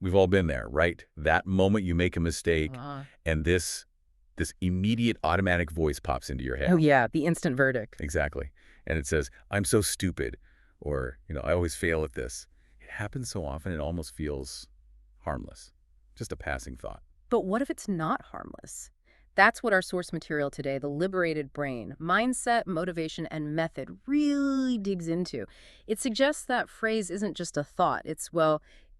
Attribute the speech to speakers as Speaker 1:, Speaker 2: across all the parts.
Speaker 1: We've all been there, right? That moment you make a mistake
Speaker 2: Uh,
Speaker 1: and this immediate automatic voice pops into your
Speaker 2: oh,
Speaker 1: head.
Speaker 2: yeah, the instant verdict.
Speaker 1: Exactly. And it says, I'm so stupid, or, I always fail at this. It happens so often it almost feels harmless. Just a passing thought.
Speaker 2: But what if it's not harmless? That's what our source material today, the liberated brain, mindset, motivation, and method, really digs into. It suggests that phrase isn't just a thought.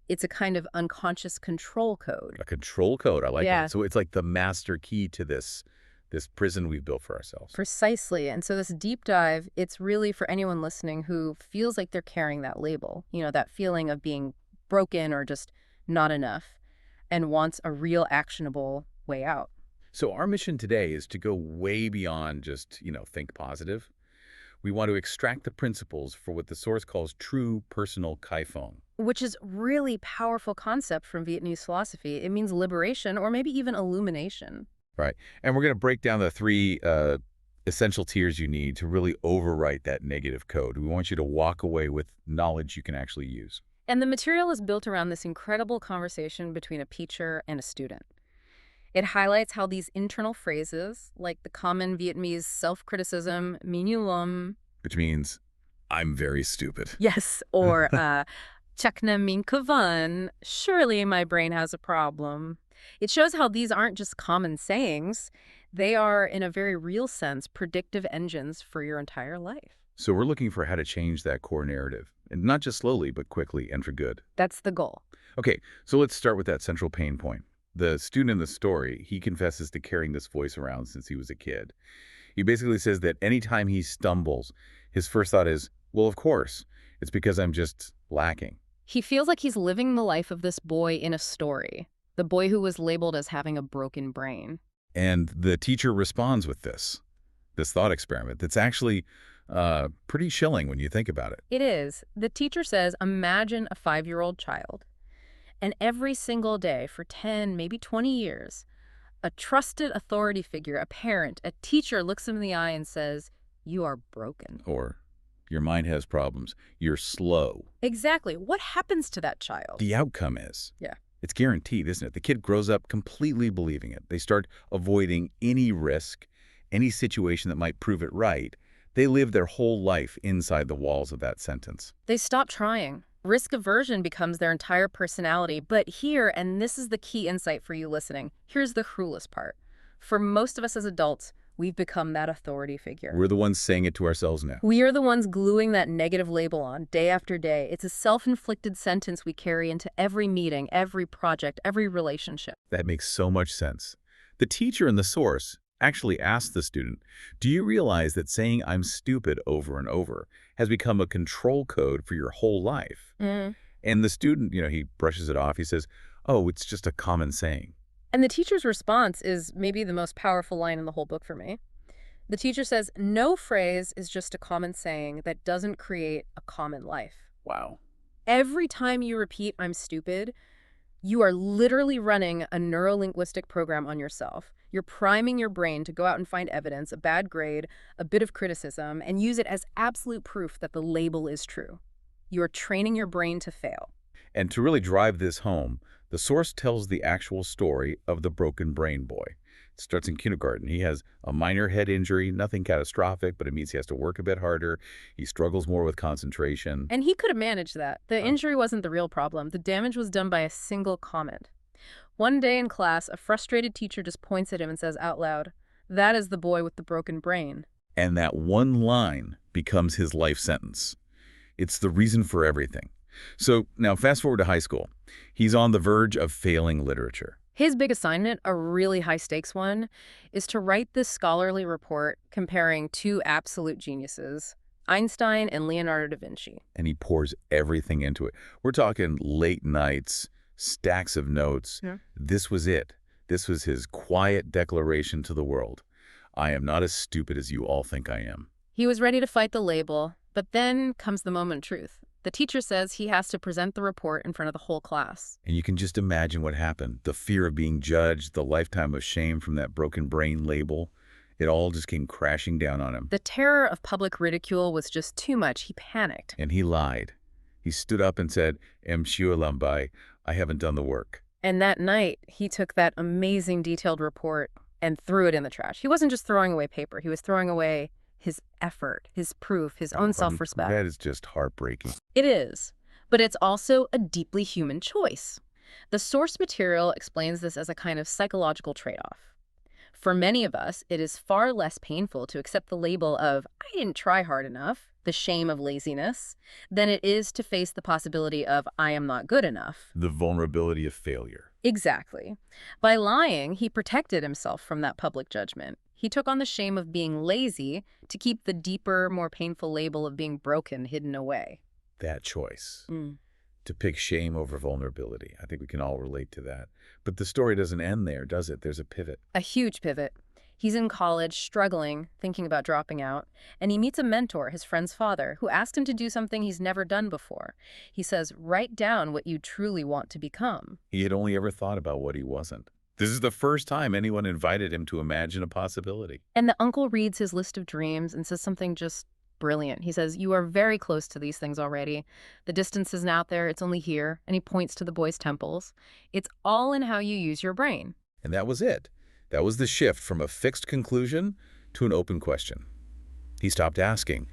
Speaker 2: It's a kind of unconscious control code.
Speaker 1: A control code. I like
Speaker 2: Yeah,
Speaker 1: it. So it's like the master key to this prison we've built for ourselves.
Speaker 2: precisely. And so this deep dive, it's really for anyone listening who feels like they're carrying that label, that feeling of being broken or just not enough, and wants a real actionable way out.
Speaker 1: So our mission today is to go way beyond just, think positive. We want to extract the principles for what the source calls true personal kaifeng.
Speaker 2: Which is really powerful concept from Vietnamese philosophy. It means liberation or maybe even illumination.
Speaker 1: Right. And we're going to break down the three essential tiers you need to really overwrite that negative code. We want you to walk away with knowledge you can actually use.
Speaker 2: And the material is built around this incredible conversation between a teacher and a student. It highlights how these internal phrases, like the common Vietnamese self-criticism, "Minh yêu lắm,"
Speaker 1: Which means, I'm very stupid.
Speaker 2: yes, or "Chắc na mình có vấn," surely my brain has a problem. It shows how these aren't just common sayings. They are, in a very real sense, predictive engines for your entire life.
Speaker 1: So we're looking for how to change that core narrative. And not just slowly, but quickly and for good.
Speaker 2: That's the goal.
Speaker 1: Okay, so let's start with that central pain point. The student in the story, he confesses to carrying this voice around since he was a kid. He basically says that anytime he stumbles, his first thought is, well, of course, it's because I'm just lacking.
Speaker 2: He feels like he's living the life of this boy in a story, the boy who was labeled as having a broken brain.
Speaker 1: And the teacher responds with this thought experiment that's actually pretty chilling when you think about it.
Speaker 2: It is. The teacher says, imagine a 5-year-old child. And every single day for 10, maybe 20 years, a trusted authority figure, a parent, a teacher looks him in the eye and says, you are broken.
Speaker 1: Or, your mind has problems. You're slow.
Speaker 2: Exactly. What happens to that child?
Speaker 1: The outcome is.
Speaker 2: Yeah.
Speaker 1: It's guaranteed, isn't it? The kid grows up completely believing it. They start avoiding any risk, any situation that might prove it right. They live their whole life inside the walls of that sentence.
Speaker 2: They stop trying. Risk aversion becomes their entire personality. But here, and this is the key insight for you listening, here's the cruelest part. For most of us as adults, we've become that authority figure.
Speaker 1: We're the ones saying it to ourselves now.
Speaker 2: We are the ones gluing that negative label on day after day. It's a self-inflicted sentence we carry into every meeting, every project, every relationship.
Speaker 1: That makes so much sense. The teacher in the source actually asked the student, do you realize that saying I'm stupid over and over has become a control code for your whole life? And the student, he brushes it off. He says, oh, it's just a common saying.
Speaker 2: And the teacher's response is maybe the most powerful line in the whole book for me. The teacher says, no phrase is just a common saying that doesn't create a common life.
Speaker 1: Wow.
Speaker 2: Every time you repeat, I'm stupid, you are literally running a neurolinguistic program on yourself. You're priming your brain to go out and find evidence, a bad grade, a bit of criticism, and use it as absolute proof that the label is true. You are training your brain to fail.
Speaker 1: And to really drive this home, the source tells the actual story of the broken brain boy. It starts in kindergarten. He has a minor head injury, nothing catastrophic, but it means he has to work a bit harder. He struggles more with concentration.
Speaker 2: And he could have managed that. The injury wasn't the real problem. The damage was done by a single comment. One day in class, a frustrated teacher just points at him and says out loud, that is the boy with the broken brain.
Speaker 1: And that one line becomes his life sentence. It's the reason for everything. So now fast forward to high school. He's on the verge of failing literature.
Speaker 2: His big assignment, a really high-stakes one, is to write this scholarly report comparing two absolute geniuses, Einstein and Leonardo da Vinci.
Speaker 1: And he pours everything into it. We're talking late nights, stacks of notes.
Speaker 2: Yeah.
Speaker 1: This was it. This was his quiet declaration to the world. I am not as stupid as you all think I am.
Speaker 2: He was ready to fight the label, but then comes the moment of truth. The teacher says he has to present the report in front of the whole class.
Speaker 1: And you can just imagine what happened. The fear of being judged, the lifetime of shame from that broken brain label, it all just came crashing down on him.
Speaker 2: The terror of public ridicule was just too much. He panicked.
Speaker 1: And he lied. He stood up and said, "Em siêu làm bài," I haven't done the work.
Speaker 2: And that night, he took that amazing detailed report and threw it in the trash. He wasn't just throwing away paper. He was throwing away his effort, his proof, his own self-respect.
Speaker 1: That is just heartbreaking.
Speaker 2: It is, but it's also a deeply human choice. The source material explains this as a kind of psychological trade-off. For many of us, it is far less painful to accept the label of, I didn't try hard enough, the shame of laziness, than it is to face the possibility of, I am not good enough.
Speaker 1: The vulnerability of failure.
Speaker 2: Exactly. By lying, he protected himself from that public judgment. He took on the shame of being lazy to keep the deeper, more painful label of being broken hidden away.
Speaker 1: That choice. To pick shame over vulnerability. I think we can all relate to that. But the story doesn't end there, does it? There's a pivot.
Speaker 2: A huge pivot. He's in college, struggling, thinking about dropping out, and he meets a mentor, his friend's father, who asked him to do something he's never done before. He says, write down what you truly want to become.
Speaker 1: He had only ever thought about what he wasn't. This is the first time anyone invited him to imagine a possibility.
Speaker 2: And the uncle reads his list of dreams and says something just brilliant. He says, you are very close to these things already. The distance isn't out there, it's only here. And he points to the boy's temples. It's all in how you use your brain.
Speaker 1: And that was it. That was the shift from a fixed conclusion to an open question. He stopped asking,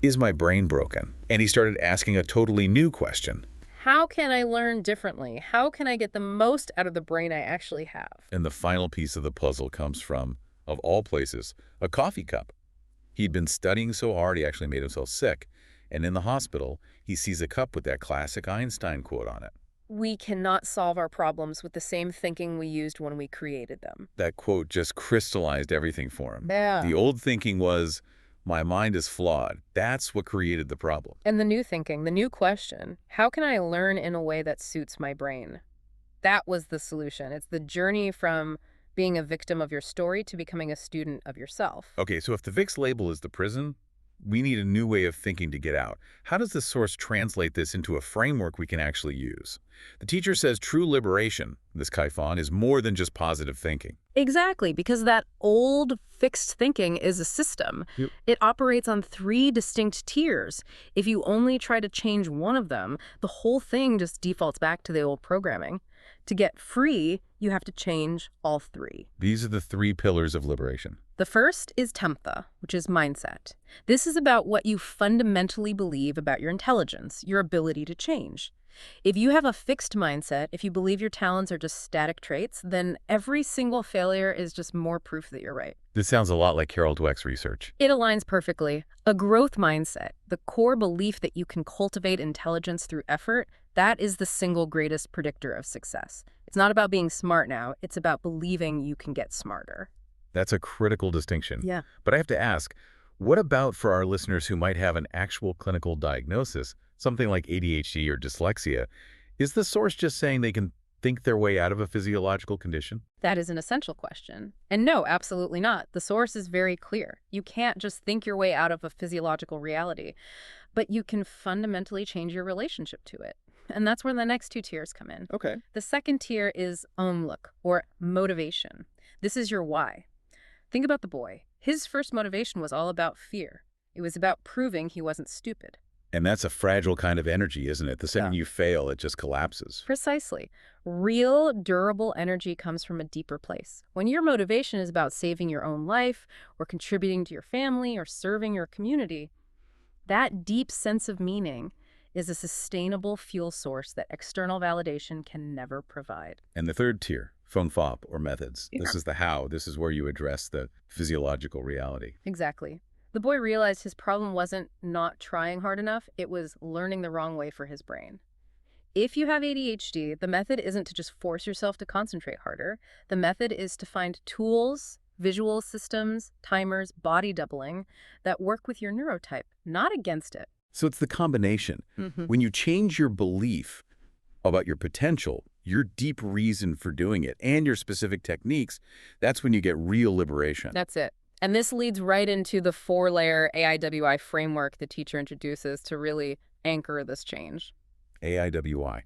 Speaker 1: is my brain broken? And he started asking a totally new question.
Speaker 2: How can I learn differently? How can I get the most out of the brain I actually have?
Speaker 1: And the final piece of the puzzle comes from, of all places, a coffee cup. He'd been studying so hard he actually made himself sick. And in the hospital, he sees a cup with that classic Einstein quote on it.
Speaker 2: We cannot solve our problems with the same thinking we used when we created them.
Speaker 1: That quote just crystallized everything for him.
Speaker 2: Yeah.
Speaker 1: The old thinking was, my mind is flawed. That's what created the problem.
Speaker 2: And the new thinking, the new question, how can I learn in a way that suits my brain? That was the solution. It's the journey from being a victim of your story to becoming a student of yourself.
Speaker 1: Okay, so if the VIX label is the prison, we need a new way of thinking to get out. How does the source translate this into a framework we can actually use? The teacher says true liberation, this Kaifan, is more than just positive thinking.
Speaker 2: Exactly, because that old fixed thinking is a system.
Speaker 1: Yep.
Speaker 2: It operates on 3 distinct tiers. If you only try to change one of them, the whole thing just defaults back to the old programming. To get free, you have to change all 3.
Speaker 1: These are the 3 pillars of liberation.
Speaker 2: The first is Temptha, which is mindset. This is about what you fundamentally believe about your intelligence, your ability to change. If you have a fixed mindset, if you believe your talents are just static traits, then every single failure is just more proof that you're right.
Speaker 1: This sounds a lot like Carol Dweck's research.
Speaker 2: It aligns perfectly. A growth mindset, the core belief that you can cultivate intelligence through effort, that is the single greatest predictor of success. It's not about being smart now, it's about believing you can get smarter.
Speaker 1: That's a critical distinction.
Speaker 2: Yeah.
Speaker 1: But I have to ask, what about for our listeners who might have an actual clinical diagnosis, something like ADHD or dyslexia? Is the source just saying they can think their way out of a physiological condition?
Speaker 2: That is an essential question. And no, absolutely not. The source is very clear. You can't just think your way out of a physiological reality, but you can fundamentally change your relationship to it. And that's where the next 2 tiers come in.
Speaker 1: Okay.
Speaker 2: The second tier is look, or motivation. This is your why. Think about the boy. His first motivation was all about fear. It was about proving he wasn't stupid.
Speaker 1: And that's a fragile kind of energy, isn't it? The second you fail, it just collapses.
Speaker 2: Precisely. Real, durable energy comes from a deeper place. When your motivation is about saving your own life, or contributing to your family, or serving your community, that deep sense of meaning is a sustainable fuel source that external validation can never provide.
Speaker 1: And the third tier, Fong-Fop, or methods.
Speaker 2: Yeah.
Speaker 1: This is the how. This is where you address the physiological reality.
Speaker 2: Exactly. The boy realized his problem wasn't not trying hard enough, it was learning the wrong way for his brain. If you have ADHD, the method isn't to just force yourself to concentrate harder. The method is to find tools, visual systems, timers, body doubling that work with your neurotype, not against it.
Speaker 1: So it's the combination. When you change your belief about your potential, your deep reason for doing it, and your specific techniques, that's when you get real liberation.
Speaker 2: That's it. And this leads right into the 4-layer AIWI framework the teacher introduces to really anchor this change.
Speaker 1: AIWI.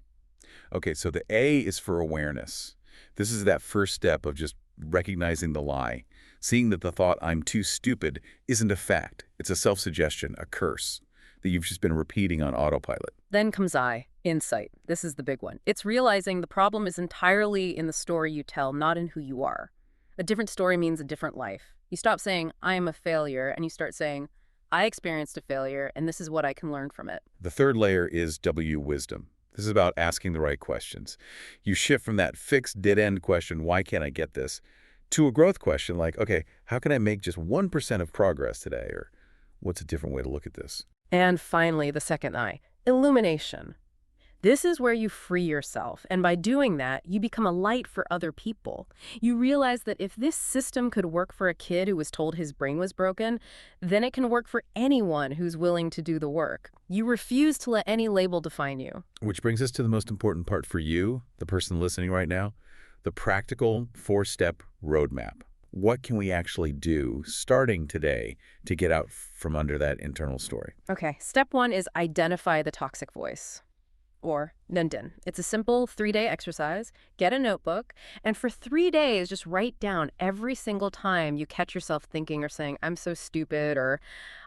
Speaker 1: Okay, so the A is for awareness. This is that first step of just recognizing the lie, seeing that the thought, I'm too stupid, isn't a fact. It's a self-suggestion, a curse. that you've just been repeating on autopilot.
Speaker 2: Then comes insight. This is the big one. It's realizing the problem is entirely in the story you tell, not in who you are. A different story means a different life. You stop saying, I am a failure, and you start saying, I experienced a failure, and this is what I can learn from it.
Speaker 1: The third layer is wisdom. This is about asking the right questions. You shift from that fixed dead-end question, why can't I get this, to a growth question like, okay, how can I make just 1% of progress today? Or what's a different way to look at this?
Speaker 2: And finally, the second illumination. This is where you free yourself, and by doing that, you become a light for other people. You realize that if this system could work for a kid who was told his brain was broken, then it can work for anyone who's willing to do the work. You refuse to let any label define you.
Speaker 1: Which brings us to the most important part for you, the person listening right now, the practical 4-step roadmap. What can we actually do starting today to get out from under that internal story?
Speaker 2: Okay, step 1 is identify the toxic voice. Or Nundin. It's a simple 3-day exercise. Get a notebook, and for 3 days, just write down every single time you catch yourself thinking or saying, I'm so stupid, or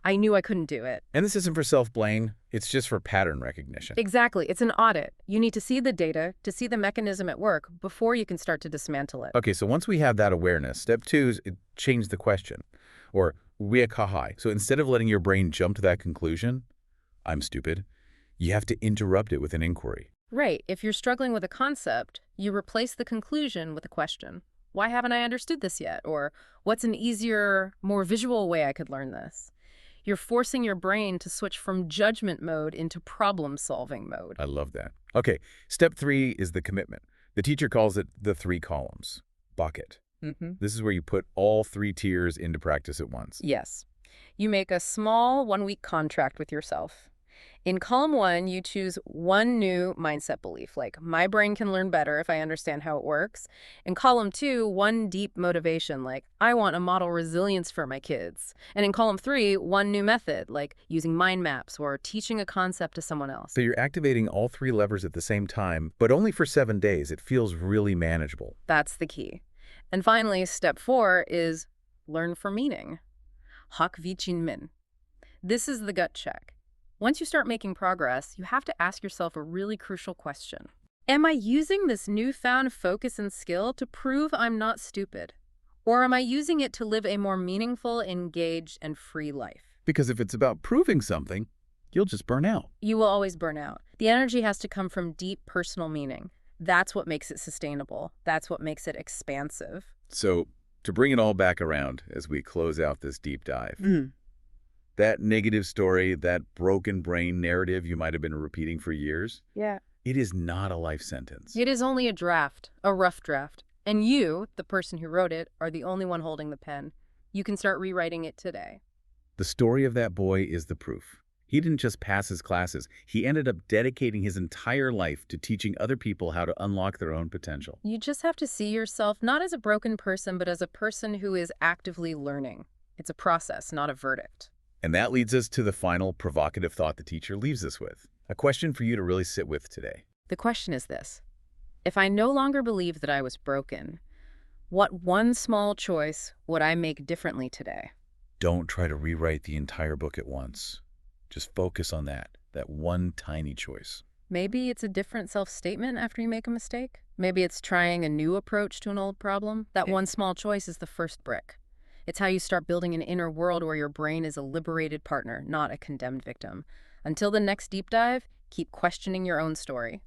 Speaker 2: I knew I couldn't do it.
Speaker 1: And this isn't for self-blame. It's just for pattern recognition.
Speaker 2: Exactly. It's an audit. You need to see the data, to see the mechanism at work, before you can start to dismantle it.
Speaker 1: Okay, so once we have that awareness, step 2 is change the question, or wiakahai. So instead of letting your brain jump to that conclusion, I'm stupid, you have to interrupt it with an inquiry.
Speaker 2: Right. If you're struggling with a concept, you replace the conclusion with a question. Why haven't I understood this yet? Or what's an easier, more visual way I could learn this? You're forcing your brain to switch from judgment mode into problem-solving mode.
Speaker 1: I love that. Okay, step 3 is the commitment. The teacher calls it the 3 columns. Bucket. This is where you put all 3 tiers into practice at once.
Speaker 2: Yes. You make a small 1-week contract with yourself. In column 1, you choose one new mindset belief, like my brain can learn better if I understand how it works. In column 2, one deep motivation, like I want a model resilience for my kids. And in column 3, one new method, like using mind maps or teaching a concept to someone else.
Speaker 1: So you're activating all 3 levers at the same time, but only for 7 days. It feels really manageable.
Speaker 2: That's the key. And finally, step 4 is learn for meaning. Hak vichin min. This is the gut check. Once you start making progress, you have to ask yourself a really crucial question. Am I using this newfound focus and skill to prove I'm not stupid? Or am I using it to live a more meaningful, engaged, and free life?
Speaker 1: Because if it's about proving something, you'll just burn out.
Speaker 2: You will always burn out. The energy has to come from deep personal meaning. That's what makes it sustainable. That's what makes it expansive.
Speaker 1: So to bring it all back around as we close out this deep dive, that negative story, that broken brain narrative you might have been repeating for years, it is not a life sentence.
Speaker 2: It is only a draft, a rough draft. And you, the person who wrote it, are the only one holding the pen. You can start rewriting it today.
Speaker 1: The story of that boy is the proof. He didn't just pass his classes. He ended up dedicating his entire life to teaching other people how to unlock their own potential.
Speaker 2: You just have to see yourself not as a broken person, but as a person who is actively learning. It's a process, not a verdict.
Speaker 1: And that leads us to the final provocative thought the teacher leaves us with. A question for you to really sit with today.
Speaker 2: The question is this. If I no longer believe that I was broken, what one small choice would I make differently today?
Speaker 1: Don't try to rewrite the entire book at once. Just focus on that one tiny choice.
Speaker 2: Maybe it's a different self-statement after you make a mistake. Maybe it's trying a new approach to an old problem. That one small choice is the first brick. It's how you start building an inner world where your brain is a liberated partner, not a condemned victim. Until the next deep dive, keep questioning your own story.